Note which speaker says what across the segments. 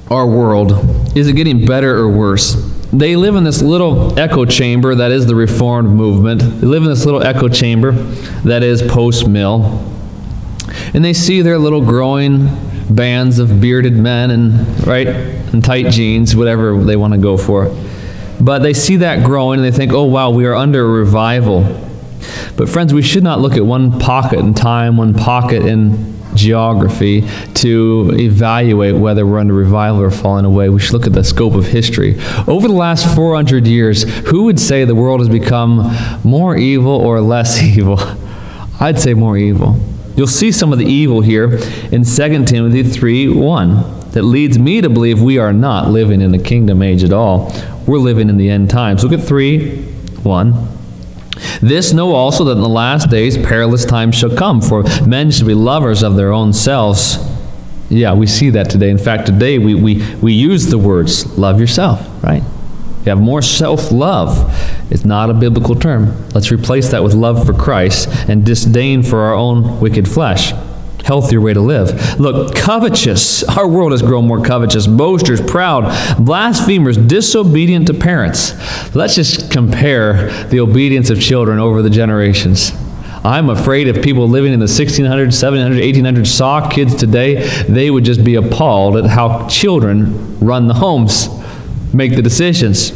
Speaker 1: our world? Is it getting better or worse? They live in this little echo chamber that is the Reformed movement. They live in this little echo chamber that is post-mill. And they see their little growing bands of bearded men and tight jeans, whatever they want to go for. But they see that growing and they think, oh wow, we are under a revival. But friends, we should not look at one pocket in time, one pocket in geography to evaluate whether we're under revival or falling away. We should look at the scope of history. Over the last 400 years, who would say the world has become more evil or less evil? I'd say more evil. You'll see some of the evil here in 2 Timothy 3:1 that leads me to believe we are not living in the kingdom age at all. We're living in the end times. Look at 3:1. This know also that in the last days perilous times shall come, for men shall be lovers of their own selves. Yeah, we see that today. In fact, today we use the words, love yourself, right? You have more self-love. It's not a biblical term. Let's replace that with love for Christ and disdain for our own wicked flesh. Healthier way to live. Look, covetous. Our world has grown more covetous. Boasters, proud, blasphemers, disobedient to parents. Let's just compare the obedience of children over the generations. I'm afraid if people living in the 1600s, 1700s, 1800s saw kids today, they would just be appalled at how children run the homes, make the decisions.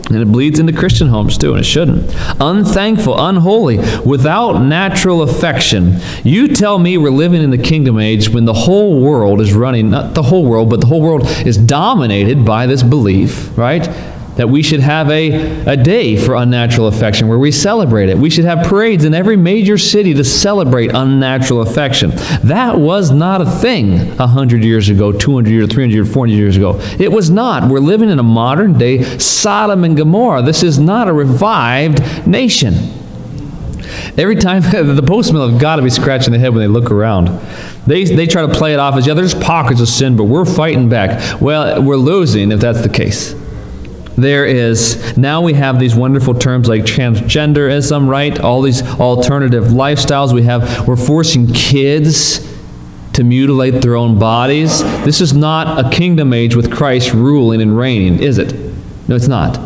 Speaker 1: And it bleeds into Christian homes too, and it shouldn't. Unthankful, unholy, without natural affection. You tell me we're living in the kingdom age when the whole world is running, not the whole world, but the whole world is dominated by this belief, right? That we should have a day for unnatural affection where we celebrate it. We should have parades in every major city to celebrate unnatural affection. That was not a thing 100 years ago, 200 years, 300 years, 400 years ago. It was not. We're living in a modern day Sodom and Gomorrah. This is not a revived nation. Every time, the post-mill have got to be scratching their head when they look around. They try to play it off as, yeah, there's pockets of sin, but we're fighting back. Well, we're losing if that's the case. Now we have these wonderful terms like transgenderism, right? All these alternative lifestyles. We're forcing kids to mutilate their own bodies. This is not a kingdom age with Christ ruling and reigning, is it? No, it's not.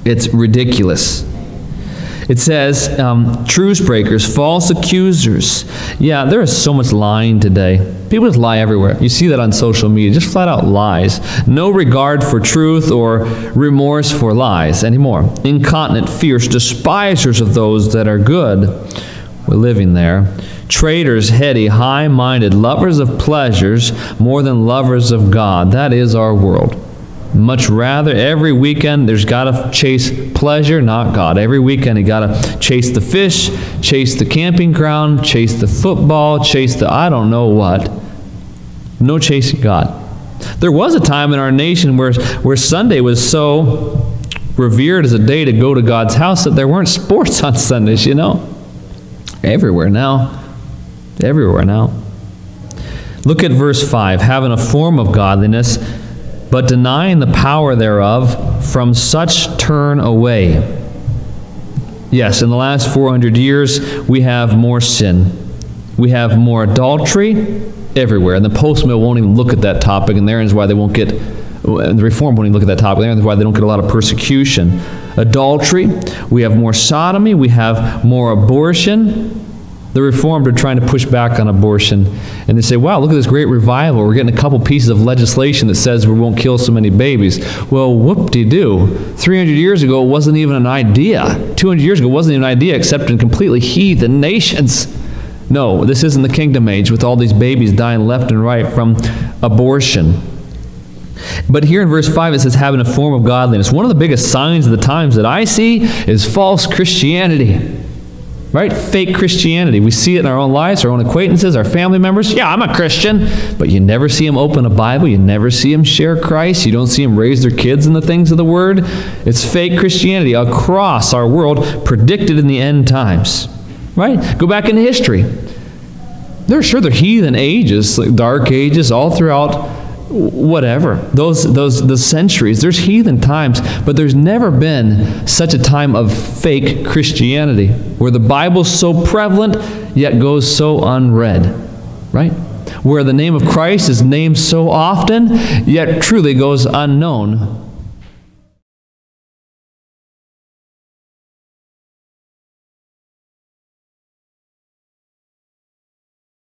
Speaker 1: It's ridiculous. It says, truce breakers, false accusers. Yeah, there is so much lying today. People just lie everywhere. You see that on social media, just flat out lies. No regard for truth or remorse for lies anymore. Incontinent, fierce, despisers of those that are good. We're living there. Traitors, heady, high-minded, lovers of pleasures more than lovers of God. That is our world. Much rather, every weekend, there's got to chase pleasure, not God. Every weekend, you got to chase the fish, chase the camping ground, chase the football, chase the I don't know what. No chasing God. There was a time in our nation where Sunday was so revered as a day to go to God's house that there weren't sports on Sundays, you know. Everywhere now. Everywhere now. Look at verse 5. Having a form of godliness, but denying the power thereof, from such turn away. Yes, in the last 400 years, we have more sin. We have more adultery everywhere. And the post-mill won't even look at that topic, and therein is why they won't get, the Reform won't even look at that topic, therein is why they don't get a lot of persecution. Adultery, we have more sodomy, we have more abortion. The Reformed are trying to push back on abortion, and they say, wow, look at this great revival. We're getting a couple pieces of legislation that says we won't kill so many babies. Well, whoop-de-doo. 300 years ago, it wasn't even an idea. 200 years ago, it wasn't even an idea except in completely heathen nations. No, this isn't the kingdom age with all these babies dying left and right from abortion. But here in verse 5 it says, having a form of godliness. One of the biggest signs of the times that I see is false Christianity. Right? Fake Christianity. We see it in our own lives, our own acquaintances, our family members. Yeah, I'm a Christian. But you never see them open a Bible. You never see them share Christ. You don't see them raise their kids in the things of the Word. It's fake Christianity across our world, predicted in the end times. Right? Go back into history. They're heathen ages, like dark ages, all throughout whatever, those centuries. There's heathen times, but there's never been such a time of fake Christianity where the Bible's so prevalent yet goes so unread, right? where the name of Christ is named so often, yet truly goes unknown.